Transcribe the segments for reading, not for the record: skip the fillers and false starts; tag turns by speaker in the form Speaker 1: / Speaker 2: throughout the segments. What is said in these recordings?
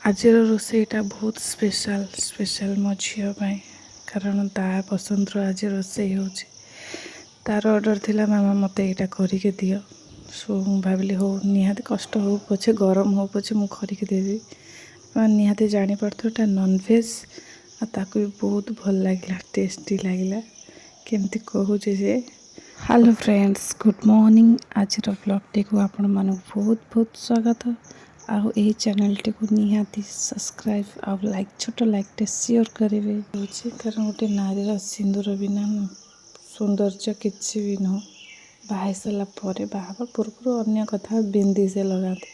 Speaker 1: आजर रोसईटा बहुत स्पेशल मो झील कारण ता पसंद आज रोसई हो तार ऑर्डर थिला मामा मते एटा करिके दियो। सो मु भाविली हो निहाती कष्ट हो पछे गरम हो पछे मु करिके देबी। निहाती जानी पड़थोटा नॉनवेज ताको भी बहुत भल लागिला टेस्टी लागिला केमती कहूचे जे। Hello friends good morning. आज ब्लॉग टी को आपण मानक बहुत बहुत स्वागत। आउ यही चैनल टी को निहाती सब्सक्राइब आउ लाइक छोट लाइक टे शेयर करेंगे कारण गोटे नारीर सिंदूर बिना सौंदर्य किसी भी नुह। बाहा सारा बाहा पूर्व अन्य कथा बिंदी से लगाते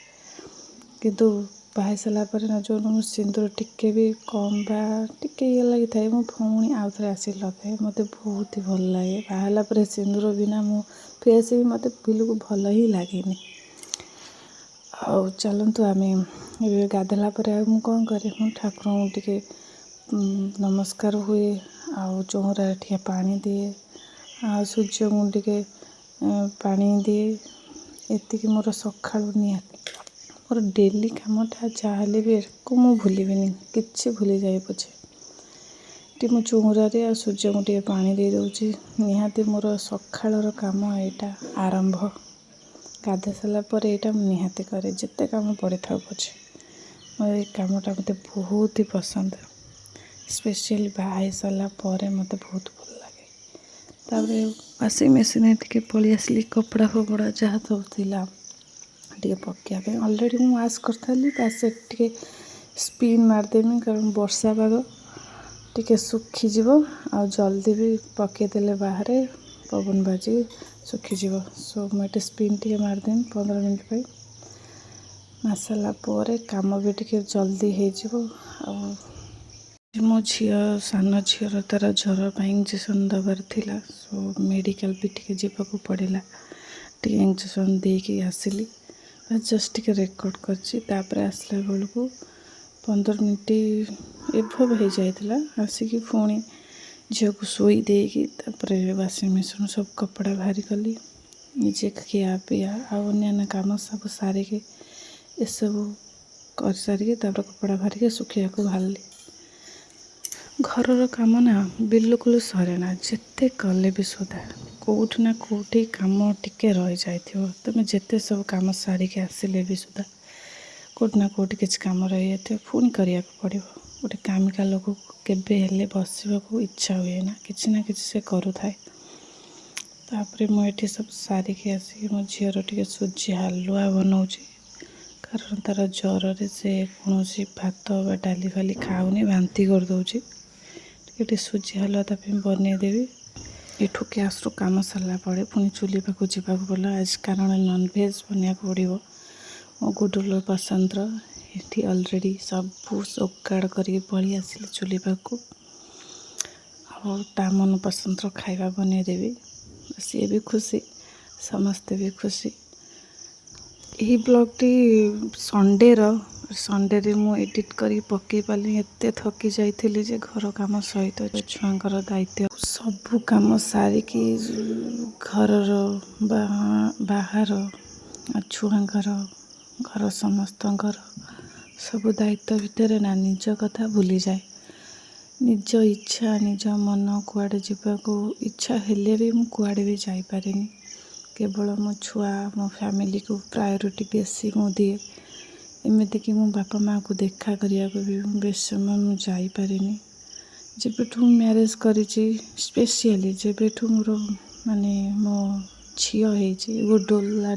Speaker 1: किंतु बाहा सारा जो सिंदूर टिके भी कम बा टिके ये लगी था मु पुणी आउ थे आसी लगे मत बहुत ही भल लगे। बाहर सिंदूर बिना मो फेस भी मत बिल्कुल भल ही लगे। आउ चलतु आम गाधेला मु कौन करे मु ठाकुर टे नमस्कार हुए आउ चौरा टे पानी दिए आ सूर्य को टे पानी दिए एति मोर सका मोर डेली कमटा जहाँ भी को मु भूलि कि भूली जाए पछे टी मो चौरा आ सूर्य को टे पानी दे दूची निहाती मोर सकाळर काम यहाँ आरंभ। गाधे सारापर यहाँ निहाती करे जिते कम पड़ी था पछे मोर कामटा मत बहुत ही पसंद स्पेशली बाहा सारापर मत बहुत भल लगे। तापर वाशिंग मशीन टे पलि आसली कपड़ा फपड़ा जहाँ सब थिला टे पकेया अलरेडी मु वाश कर टे स्पिन मारदेमी कारण वर्षा पाग टे सुखीज आ जल्दी भी पकईदे बाहर पवन बाजी सुखीज। सो मुझे स्पिन टे मारदेमी 15 मिनट पे मसाला कम भी टे जल्दी हो। मो झी सान झीर तार ज्वर इंजेक्शन दबार थिला सो मेडिकल भी टे जावाक पड़ा टे इंजेक्शन देकी आसली जस्ट टे रेकर्ड कर आसला बेलू 15 मिनट एभव हो जाता आसिकी पुणी झील को शोई देकी वाशिंग मशीन सब कपड़ा बाहरी कली निजे खिया पिया आन्य कम सब सारिके ये सब कर सारिके कपड़ा बाहरिके सुखा को बाहरली। घर कम ना बिल्कुल सरेना जिते कले भी सुधा कौट ना कौटी कम टिके रही जाए तुम जिते सब कम सारिके आसिले भी सुधा कौट ना कौटी किसी कम रही जाए पुणी करने पड़ो। गोटे कामिका लोक केबे बसवा को इच्छा हुए ना कि से करू थाए। तापर मुझे सब सारिके आसिक मो झीर टे सुजी हालुआ बनाऊँगी कारण तार ज्वर से कौन भात बा डाली फाली खाऊनी बांती करदे टे सुजी हालुआ बनईदेवी। एठू गैस रू कम सरला पुणी चुली पाक जावाक पड़ा आज कारण नॉनवेज बनवा पड़ो मो गुडुल पसंद ये अलरेडी सब जोगाड़ करके पलि आसिली चुली पाक ता मन पसंद खाଇବା बनईदेवी सी भी खुशी समस्ते भी खुशी। यही ब्लॉग टी संडे रे मु एडिट करी पकई पाली एते थकी जाइथिली जे घर काम सहित छुआंकर दायित्व सबू काम सारिकी घरर बाहर छुआंकर घर समस्त सब दायित्व भितर ना निज कथा भूली जाए निज इच्छा निज मन कुआड़े जावाक इच्छा हेले भी मु कुआड़े भी जाई पारेनी केवल मो छुआ मो फैमिली को प्रायोरिटी बेसी मु दिए एमती कि मो बापा माँ को देखा करने को भी बेस समय मुझे जापारे जेबेठू मैरेज करी स्पेशली जेबेठू मोर माने मो झी हो गुडुल है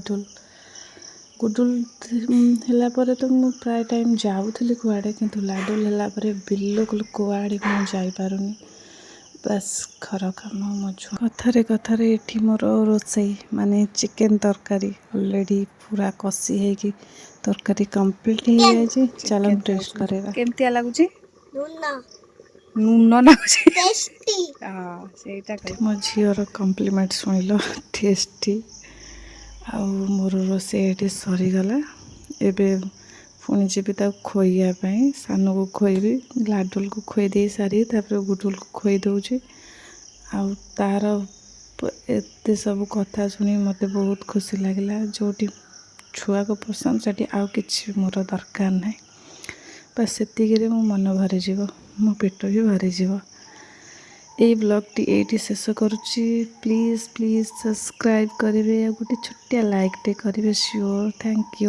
Speaker 1: तो मु प्राय टाइम जाऊली कुआड़े किंतु लाडुल है बिल्कुल कुआड़े मु जापारुनी बस घर कम मो कथारे कथारे ये मोर रोसई माने चिकेन तरकारी ऑलरेडी पूरा कषी है कि तरकारी कंप्लीट हो जाए। चलो टेस्ट करेगा केमती लगुच नून मो झीर कम्प्लीमेंट शुणिल टेस्टी आउ मोर रोसई ये सरीगला एबे पुणी जी खोईवाई सान को खोईबी लाडुल को खोई दे सारी गुडुल को खोई दूची आउ तार एते सब कथा शुणी मत बहुत खुशी लगे जोटी छुआ को पसंद से आउ कि मोर दरकार ना ବାସ୍ ସେତିକିରେ ମୋ ମନ ଭରିଯିବ, ମୋ ପେଟ ବି ଭରିଯିବ। ଏଇ ବ୍ଲଗ୍ଟି ଏଇଠି ଶେଷ କରୁଛି। ପ୍ଲିଜ୍ ସବସ୍କ୍ରାଇବ୍ କରିବେ, ଆଉ ଗୋଟେ ଛୋଟିଆ ଲାଇକ୍ଟେ କରିବେ। ସିଓର୍। Thank you.